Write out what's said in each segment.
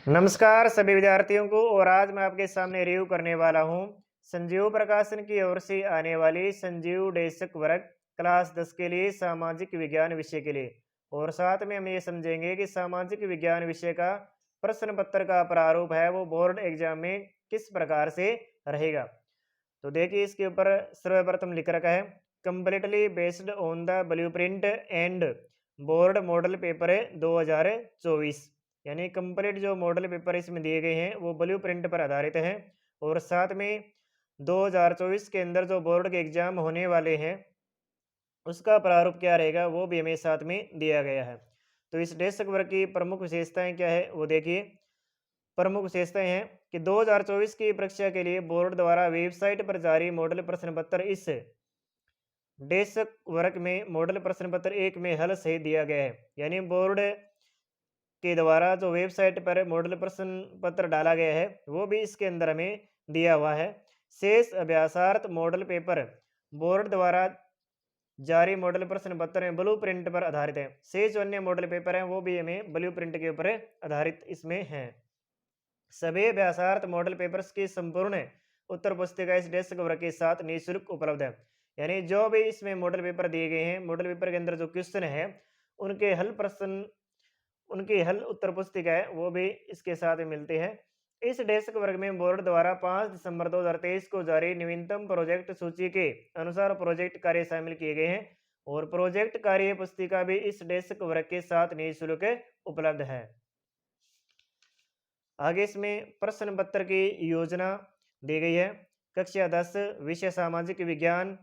नमस्कार सभी विद्यार्थियों को। और आज मैं आपके सामने रिव्यू करने वाला हूं संजीव प्रकाशन की ओर से आने वाली संजीव डेस्क वर्क क्लास 10 के लिए सामाजिक विज्ञान विषय के लिए। और साथ में हम ये समझेंगे कि सामाजिक विज्ञान विषय का प्रश्न पत्र का प्रारूप है वो बोर्ड एग्जाम में किस प्रकार से रहेगा। तो देखिए, इसके ऊपर सर्वप्रथम लिख रखा है completely based on the blueprint and board model paper 2024। यानी कंप्लीट जो मॉडल पेपर इसमें दिए गए हैं वो ब्लूप्रिंट पर आधारित हैं। और साथ में 2024 के अंदर जो बोर्ड के एग्जाम होने वाले हैं उसका प्रारूप क्या रहेगा वो भी हमें साथ में दिया गया है। तो इस डेस्क वर्क की प्रमुख विशेषताएं क्या है वो देखिए। प्रमुख विशेषताएं हैं कि 2024 की परीक्षा के लिए बोर्ड द्वारा वेबसाइट पर जारी मॉडल प्रश्न पत्र इस डेस्क वर्क में मॉडल प्रश्न पत्र एक में हल सही दिया गया है। यानी बोर्ड के द्वारा जो वेबसाइट पर मॉडल प्रश्न पत्र डाला गया है वो भी इसके अंदर हमें दिया हुआ है। शेष अभ्यासार्थ मॉडल पेपर बोर्ड द्वारा जारी मॉडल प्रश्न पत्र में ब्लू प्रिंट पर आधारित है। शेष जो अन्य मॉडल पेपर हैं वो भी हमें ब्लू प्रिंट के ऊपर आधारित इसमें हैं। सभी अभ्यासार्थ मॉडल पेपर्स की संपूर्ण उत्तर पुस्तिका इस डेस्क वर्क के साथ निःशुल्क उपलब्ध है। यानी जो भी इसमें मॉडल पेपर दिए गए हैं, मॉडल पेपर के अंदर जो क्वेश्चन है उनके हल प्रश्न उनकी हल उत्तर पुस्तिका है वो भी इसके साथ मिलते हैं। इस डेस्क वर्ग में बोर्ड द्वारा 5 दिसंबर 2023 को जारी नवीनतम प्रोजेक्ट सूची के अनुसार प्रोजेक्ट कार्य शामिल किए गए हैं। और प्रोजेक्ट कार्य पुस्तिका भी इस डेस्क वर्ग के साथ निःशुल्क उपलब्ध है। आगे इसमें प्रश्न पत्र की योजना दी गई है। कक्षा 10 विषय सामाजिक विज्ञान,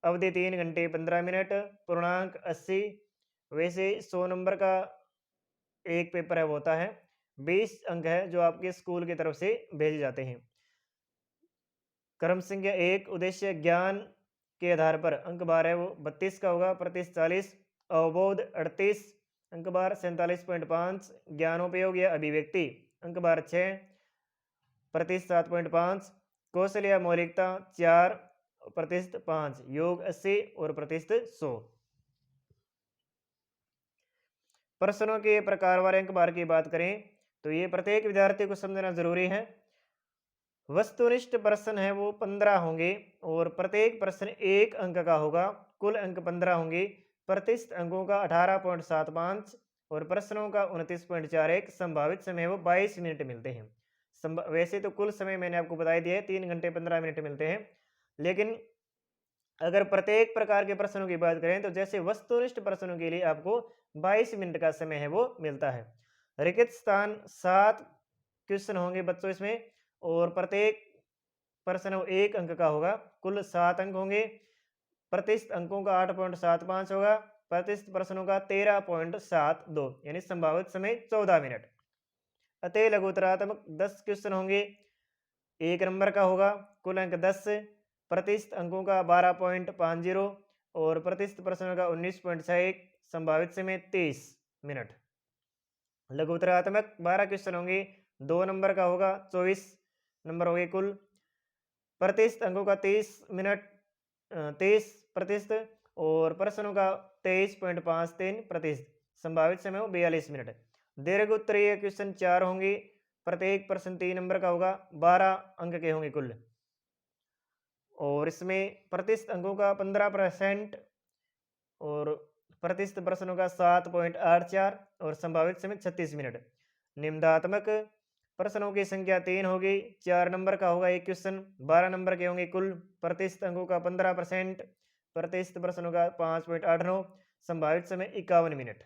अवधि 3 घंटे 15 मिनट, पूर्णांक 80। वैसे 100 नंबर का एक पेपर है वो होता है। 20 अंक है जो आपके स्कूल की तरफ से भेजे जाते हैं। क्रम संख्या 1 उद्देश्य ज्ञान के आधार पर अंक बार है वो 32 का होगा, प्रतिशत 40। अवबोध 38, अंक बार 47.5। ज्ञानोपयोग या अभिव्यक्ति अंक बार 6, प्रतिशत 7.5। कौशल या मौलिकता 4, प्रतिशत 5। योग 80 और प्रतिशत 100। प्रश्नों के प्रकारवार अंक बार की बात करें तो ये प्रत्येक विद्यार्थी को समझना जरूरी है। वस्तुनिष्ठ प्रश्न है वो 15 होंगे और प्रत्येक प्रश्न 1 अंक का होगा। कुल अंक 15 होंगे। प्रतिशत अंकों का 18.75 और प्रश्नों का 29.41। संभावित समय वो 22 मिनट मिलते हैं। वैसे तो कुल समय मैंने आपको बता दिया है 3 घंटे 15 मिनट मिलते हैं। लेकिन अगर प्रत्येक प्रकार के प्रश्नों की बात करें तो जैसे वस्तुनिष्ठ प्रश्नों के लिए आपको 22 मिनट का समय है वो मिलता है। रिक्त स्थान 7 क्वेश्चन होंगे बच्चों इसमें और प्रत्येक प्रश्न 1 अंक का होगा। कुल 7 अंक होंगे। प्रतिशत अंकों का 8.75 होगा। प्रतिशत प्रश्नों का 13.72 यानी संभावित समय 14 मिनट। अतः लघुतरात्मक 10 क्वेश्चन होंगे, 1 नंबर का होगा। कुल अंक 10। प्रतिशत अंकों का 12.50 और प्रतिशत प्रश्नों का 19.61। संभावित समय 30 मिनट। लघुतरात्मक 12 क्वेश्चन होंगे, 2 नंबर का होगा, 24 नंबर हो गए कुल। प्रतिशत अंकों का 30 मिनट 30% और प्रश्नों का 23.53%। संभावित समय हो 42 मिनट। दीर्घ उत्तरीय क्वेश्चन 4 होंगे, प्रत्येक प्रश्न 3 नंबर का होगा, 12 अंक के होंगे कुल। और इसमें प्रतिशत अंकों का 15% और प्रतिशत प्रश्नों का 7.84 और संभावित समय 36 मिनट। निम्नात्मक प्रश्नों की संख्या 3 होगी, 4 नंबर का होगा एक क्वेश्चन, 12 नंबर के होंगे कुल। प्रतिशत अंकों का 15%, प्रतिशत प्रश्नों का 5.89। संभावित समय 51 मिनट।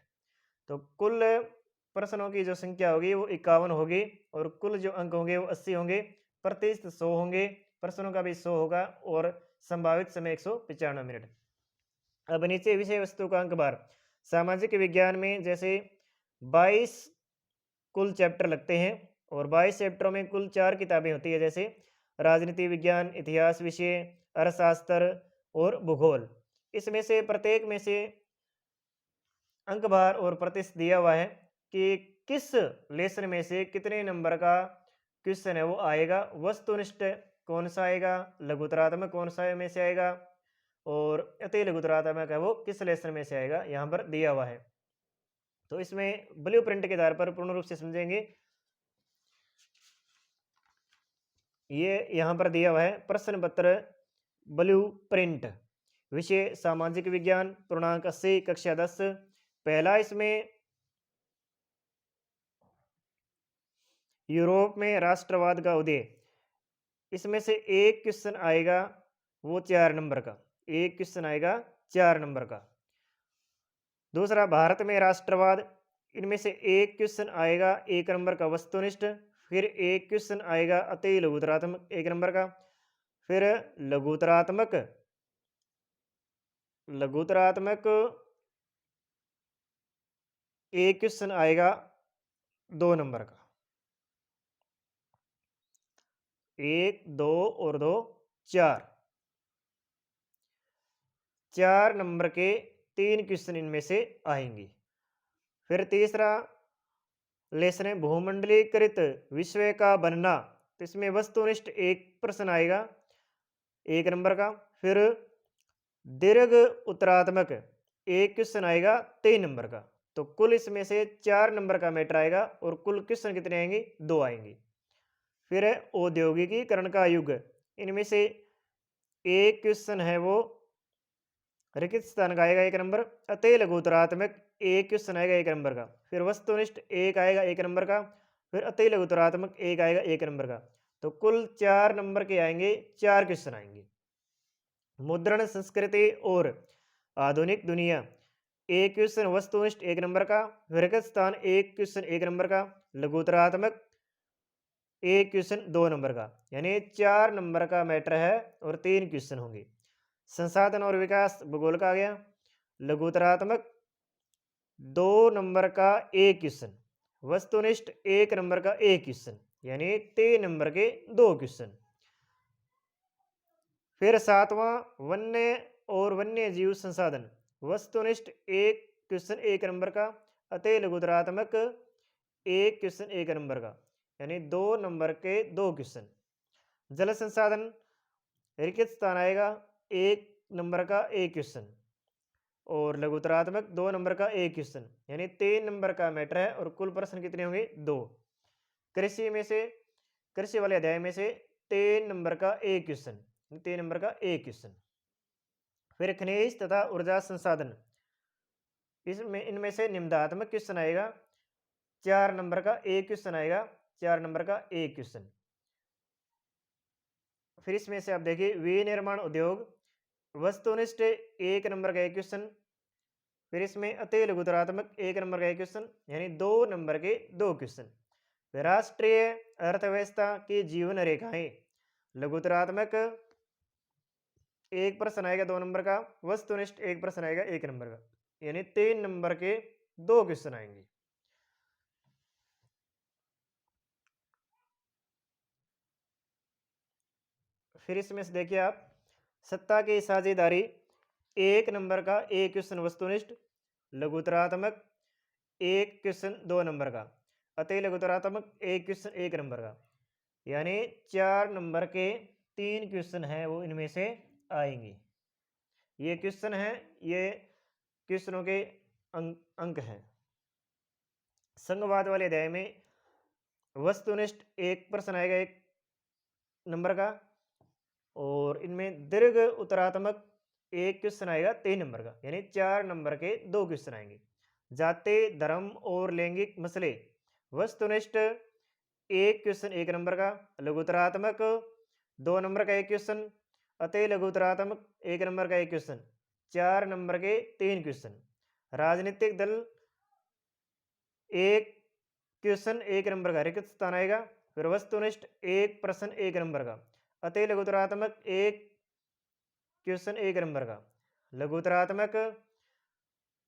तो कुल प्रश्नों की जो संख्या होगी वो 51 होगी और कुल जो अंक होंगे वो 80 होंगे। प्रतिशत 100 होंगे, प्रश्नों का भी 100 होगा और संभावित समय 195 मिनट। अब नीचे विषय वस्तु का अंक बार। सामाजिक विज्ञान में जैसे 22 कुल चैप्टर लगते हैं और 22 चैप्टरों में कुल 4 किताबें होती है, जैसे राजनीति विज्ञान, इतिहास विषय, अर्थशास्त्र और भूगोल। इसमें से प्रत्येक में से अंक भार और प्रतिशत दिया हुआ है कि किस लेसन में से कितने नंबर का क्वेश्चन है वो आएगा। वस्तुनिष्ठ कौन सा आएगा, लघुतरात्मक कौन सा में से आएगा और अति लघुतरात्मक है वो किस लेसन में से आएगा, यहाँ पर दिया हुआ है। तो इसमें ब्लू प्रिंट के आधार पर पूर्ण रूप से समझेंगे। ये यहाँ पर दिया हुआ है प्रश्न पत्र ब्लू प्रिंट, विषय सामाजिक विज्ञान, पूर्णांक 80, कक्षा 10। पहला इसमें यूरोप में राष्ट्रवाद का उदय, इसमें से एक क्वेश्चन आएगा वो 4 नंबर का, एक क्वेश्चन आएगा 4 नंबर का। दूसरा भारत में राष्ट्रवाद, इनमें से एक क्वेश्चन आएगा 1 नंबर का वस्तुनिष्ठ, फिर एक क्वेश्चन आएगा अति लघुतरात्मक 1 नंबर का, फिर लघुतरात्मक लघुतरात्मक एक क्वेश्चन आएगा 2 नंबर का, 1 2 और 2 4, 4 नंबर के 3 क्वेश्चन इनमें से आएंगे। फिर तीसरा लेसन है भूमंडलीकृत विश्व का बनना, तो इसमें वस्तुनिष्ठ एक प्रश्न आएगा 1 नंबर का, फिर दीर्घ उत्तरात्मक एक क्वेश्चन आएगा 3 नंबर का। तो कुल इसमें से 4 नंबर का मैटर आएगा और कुल क्वेश्चन कितने आएंगे? 2 आएंगे। फिर है औद्योगिकीकरण का युग, इनमें से एक क्वेश्चन है वो रिक्त स्थान का आएगा 1 नंबर, अतः लघुतरात्मक एक क्वेश्चन आएगा 1 नंबर का, फिर वस्तुनिष्ठ एक आएगा 1 नंबर का, फिर अतः लघुतरात्मक एक आएगा 1 नंबर का। तो कुल 4 नंबर के आएंगे, 4 क्वेश्चन आएंगे। मुद्रण संस्कृति और आधुनिक दुनिया, एक क्वेश्चन वस्तुनिष्ठ 1 नंबर का, विरगत स्थान एक क्वेश्चन 1 नंबर का, लघुतरात्मक एक क्वेश्चन 2 नंबर का, यानी 4 नंबर का मैटर है और 3 क्वेश्चन होंगे। संसाधन और विकास भूगोल का आ गया, लघुतरात्मक 2 नंबर का एक क्वेश्चन, वस्तुनिष्ठ 1 नंबर का एक क्वेश्चन, यानी 3 नंबर के 2 क्वेश्चन। फिर 7वां वन्य और वन्य जीव संसाधन, वस्तुनिष्ठ एक क्वेश्चन 1 नंबर का, अतः लघुतरात्मक एक क्वेश्चन 1 नंबर का, यानी 2 नंबर के 2 क्वेश्चन। जल संसाधन रिक्त स्थान आएगा 1 नंबर का एक क्वेश्चन और लघुतरात्मक 2 नंबर का एक क्वेश्चन, यानी 3 नंबर का मैटर है और कुल प्रश्न कितने होंगे? 2। कृषि में से, कृषि वाले अध्याय में से 3 नंबर का एक क्वेश्चन, 3 नंबर का एक क्वेश्चन। फिर खनिज तथा ऊर्जा संसाधन, इसमें इनमें से निम्नात्मक क्वेश्चन आएगा 4 नंबर का एक क्वेश्चन आएगा, 4 नंबर का एक क्वेश्चन। फिर इसमें से आप देखिए विनिर्माण उद्योग, वस्तुनिष्ठ 1 नंबर का एक क्वेश्चन, फिर इसमें अति लघुतरात्मक 1 नंबर का एक क्वेश्चन, यानी 2 नंबर के 2 क्वेश्चन। राष्ट्रीय अर्थव्यवस्था की जीवन रेखाएं, लघुतरात्मक एक प्रश्न आएगा 2 नंबर का, वस्तुनिष्ठ एक प्रश्न आएगा 1 नंबर का, यानी 3 नंबर के 2 क्वेश्चन आएंगे। फिर इसमें से देखिए आप सत्ता की साझेदारी, 1 नंबर का एक क्वेश्चन वस्तुनिष्ठ, लघुतरात्मक एक क्वेश्चन 2 नंबर का, अतः लघुतरात्मक एक क्वेश्चन 1 नंबर का, यानी 4 नंबर के 3 क्वेश्चन हैं वो इनमें से आएंगे। ये क्वेश्चन है, ये क्वेश्चनों के अंक हैं। संघवाद वाले अध्याय में वस्तुनिष्ठ एक प्रश्न आएगा 1 नंबर का और इनमें दीर्घ उत्तरात्मक एक क्वेश्चन आएगा 3 नंबर का, यानी 4 नंबर के 2 क्वेश्चन आएंगे। जाति धर्म और लैंगिक मसले, वस्तुनिष्ठ एक क्वेश्चन 1 नंबर का, लघुतरात्मक 2 नंबर का एक क्वेश्चन, अतः लघुतरात्मक 1 नंबर का एक क्वेश्चन, 4 नंबर के 3 क्वेश्चन। राजनीतिक दल एक क्वेश्चन 1 नंबर का रिक्त स्थान आएगा, फिर वस्तुनिष्ठ एक प्रश्न 1 नंबर का, अतः लघुतरात्मक एक क्वेश्चन 1 नंबर का, लघुतरात्मक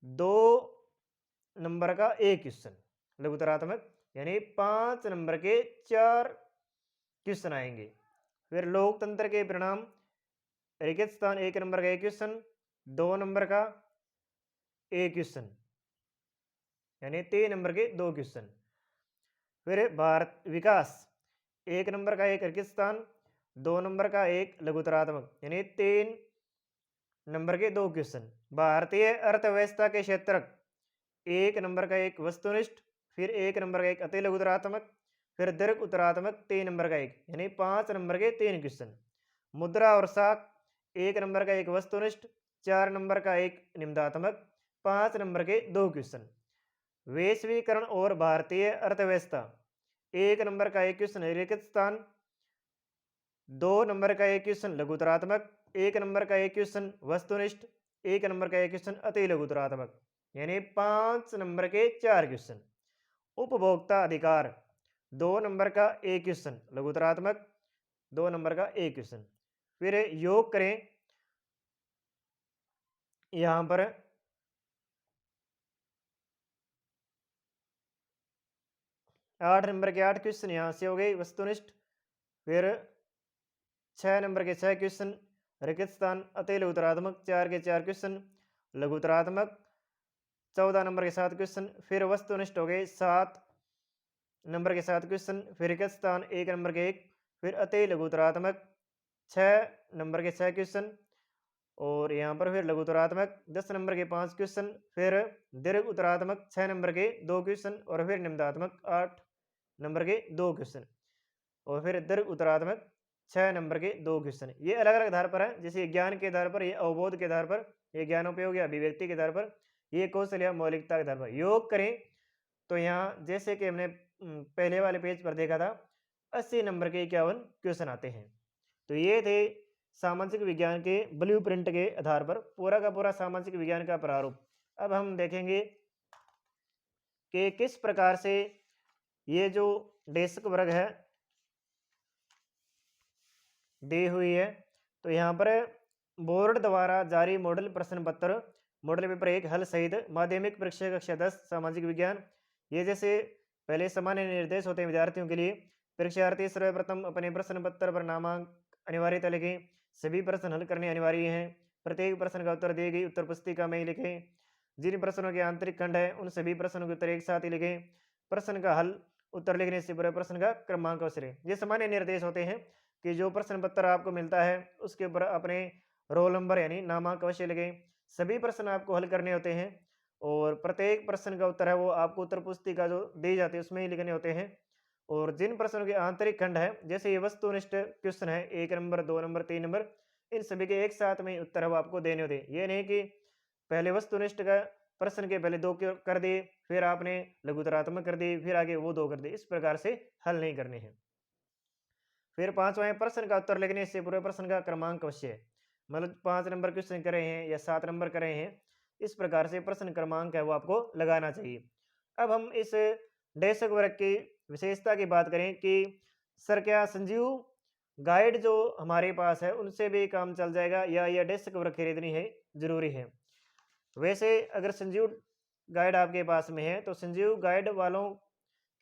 2 नंबर का एक क्वेश्चन, लघुतरात्मक यानी 5 नंबर के 4 क्वेश्चन आएंगे। फिर लोकतंत्र के परिणाम, रिक्त स्थान 1 नंबर का एक क्वेश्चन, 2 नंबर का एक क्वेश्चन, यानी 3 नंबर के 2 क्वेश्चन। फिर भारत विकास, 1 नंबर का एक रिक्त स्थान, 2 नंबर का एक लघुतरात्मक, यानी 3 नंबर के 2 क्वेश्चन। भारतीय अर्थव्यवस्था के क्षेत्रक, 1 नंबर का एक वस्तुनिष्ठ, फिर 1 नंबर का एक अति लघुतरात्मक, फिर दीर्घ उत्तरात्मक 3 नंबर का 1, यानी 5 नंबर के 3 क्वेश्चन। मुद्रा और साख 1 नंबर का 1 वस्तुनिष्ठ, 4 नंबर का 1 निम्नात्मक, 5 नंबर के 2 क्वेश्चन। वैश्वीकरण और भारतीय अर्थव्यवस्था 1 नंबर का 1 क्वेश्चन रिक्त स्थान, 2 नंबर का 1 क्वेश्चन लघुतरात्मक, 1 नंबर का 1 क्वेश्चन वस्तुनिष्ठ, 1 नंबर का 1 क्वेश्चन अति लघुतरात्मक, यानी 5 नंबर के 4 क्वेश्चन। उपभोक्ता अधिकार 2 नंबर का 1 क्वेश्चन लघुतरात्मक, 2 नंबर का 1 क्वेश्चन। फिर योग करें, यहां पर 8 नंबर के 8 क्वेश्चन यहाँ से हो गए वस्तुनिष्ठ। फिर 6 नंबर के 6 क्वेश्चन रिक्त स्थान अति लघुतरात्मक, 4 के 4 क्वेश्चन लघुतरात्मक, 14 नंबर के 7 क्वेश्चन। फिर वस्तुनिष्ठ हो गए 7 नंबर के 7 क्वेश्चन, फिर रिक्त स्थान 1 नंबर के 1, फिर अति लघुतरात्मक 6 नंबर के 6 क्वेश्चन, और यहाँ पर फिर लघुतरात्मक 10 नंबर के 5 क्वेश्चन, फिर दीर्घ उत्तरात्मक 6 नंबर के 2 क्वेश्चन, और फिर निम्नात्मक 8 नंबर के 2 क्वेश्चन, और फिर दीर्घ उत्तरात्मक 6 नंबर के 2 क्वेश्चन। ये अलग अलग आधार पर है, जैसे ज्ञान के आधार पर, ये अवबोध के आधार पर, ये ज्ञानोपयोग या अभिव्यक्ति के आधार पर, ये कौशल या मौलिकता के आधार पर। योग करें तो यहाँ जैसे कि हमने पहले वाले पेज पर देखा था 80 नंबर के 51 क्वेश्चन आते हैं। तो ये थे सामाजिक विज्ञान के ब्लूप्रिंट के आधार पर पूरा का पूरा सामाजिक विज्ञान का प्रारूप। अब हम देखेंगे कि किस प्रकार से ये जो डेस्क वर्ग है दी हुई है। तो यहाँ पर बोर्ड द्वारा जारी मॉडल प्रश्न पत्र, मॉडल पेपर 1 हल सहित माध्यमिक परीक्षा कक्षा 10 सामाजिक विज्ञान। ये जैसे पहले सामान्य निर्देश होते हैं विद्यार्थियों के लिए। परीक्षार्थी सर्वप्रथम अपने प्रश्न पत्र पर नामांक अनिवार्यता लिखें, सभी प्रश्न हल करने अनिवार्य हैं, प्रत्येक प्रश्न का उत्तर दी गई उत्तर पुस्तिका में ही लिखें, जिन प्रश्नों के आंतरिक खंड है उन सभी प्रश्नों के उत्तर एक साथ ही लिखें, प्रश्न का हल उत्तर लिखने से पूरे प्रश्न का क्रमांक अवश्य लें। ये सामान्य निर्देश होते हैं कि जो प्रश्न पत्र आपको मिलता है उसके ऊपर अपने रोल नंबर यानी नामांक अवश्य लिखें। सभी प्रश्न आपको हल करने होते हैं, और प्रत्येक प्रश्न का उत्तर है वो आपको उत्तर पुस्तिका जो दी जाती है उसमें ही लिखने होते हैं। और जिन प्रश्नों के आंतरिक खंड है, जैसे ये वस्तुनिष्ठ क्वेश्चन है 1 नंबर 2 नंबर 3 नंबर, इन सभी के एक साथ में उत्तर है वो आपको देने होते हैं। ये नहीं कि पहले वस्तुनिष्ठ का प्रश्न के पहले 2 कर दिए, फिर आपने लघुतरात्मक कर दी, फिर आगे वो 2 कर दिए, इस प्रकार से हल नहीं करने हैं। फिर 5वां है प्रश्न का उत्तर लिखने से पूरे प्रश्न का क्रमांक अवश्य है। मतलब 5 नंबर क्वेश्चन कर रहे हैं या 7 नंबर कर रहे हैं, इस प्रकार से प्रश्न क्रमांक है वो आपको लगाना चाहिए। अब हम इस डेस्क वर्क की विशेषता की बात करें कि सर क्या संजीव गाइड जो हमारे पास है उनसे भी काम चल जाएगा या यह डेस्क वर्क खरीदनी है जरूरी है। वैसे अगर संजीव गाइड आपके पास में है तो संजीव गाइड वालों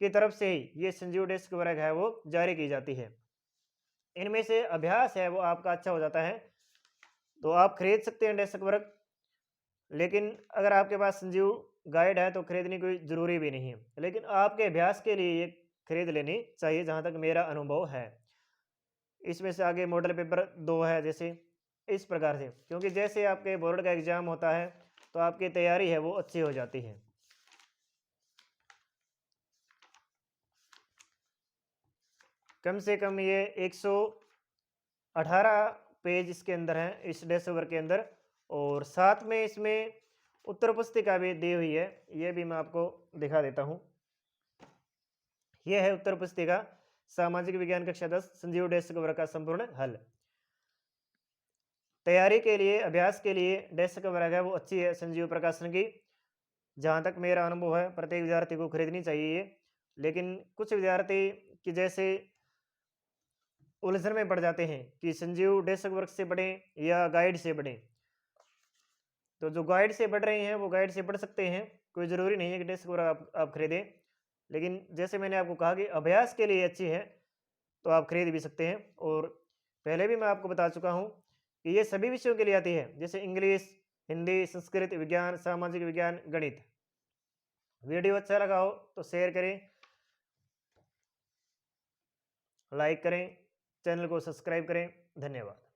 की तरफ से ही ये संजीव डेस्क वर्क है वो जारी की जाती है। इनमें से अभ्यास है वो आपका अच्छा हो जाता है तो आप खरीद सकते हैं डेस्क वर्क। लेकिन अगर आपके पास संजीव गाइड है तो खरीदने कोई ज़रूरी भी नहीं है, लेकिन आपके अभ्यास के लिए ये खरीद लेनी चाहिए जहाँ तक मेरा अनुभव है। इसमें से आगे मॉडल पेपर 2 है जैसे, इस प्रकार से, क्योंकि जैसे आपके बोर्ड का एग्ज़ाम होता है तो आपकी तैयारी है वो अच्छी हो जाती है। कम से कम ये 118 पेज इसके अंदर हैं इस डेस्क वर्क के अंदर, और साथ में इसमें उत्तर पुस्तिका भी दी हुई है। ये भी मैं आपको दिखा देता हूँ। यह है उत्तर पुस्तिका सामाजिक विज्ञान कक्षा 10 संजीव डेस्क वर्क का संपूर्ण हल। तैयारी के लिए अभ्यास के लिए डेस्क वर्क है वो अच्छी है संजीव प्रकाशन की। जहाँ तक मेरा अनुभव है प्रत्येक विद्यार्थी को खरीदनी चाहिए ये। लेकिन कुछ विद्यार्थी की जैसे उलझन में पड़ जाते हैं कि संजीव डेस्क वर्क से पढ़ें या गाइड से पढ़ें। तो जो गाइड से पढ़ रहे हैं वो गाइड से पढ़ सकते हैं, कोई ज़रूरी नहीं है कि डेस्क वर्क आप खरीदें। लेकिन जैसे मैंने आपको कहा कि अभ्यास के लिए अच्छी है तो आप खरीद भी सकते हैं। और पहले भी मैं आपको बता चुका हूँ कि ये सभी विषयों के लिए आती है, जैसे इंग्लिश, हिंदी, संस्कृत, विज्ञान, सामाजिक विज्ञान, गणित। वीडियो अच्छा लगा हो तो शेयर करें, लाइक करें, चैनल को सब्सक्राइब करें। धन्यवाद।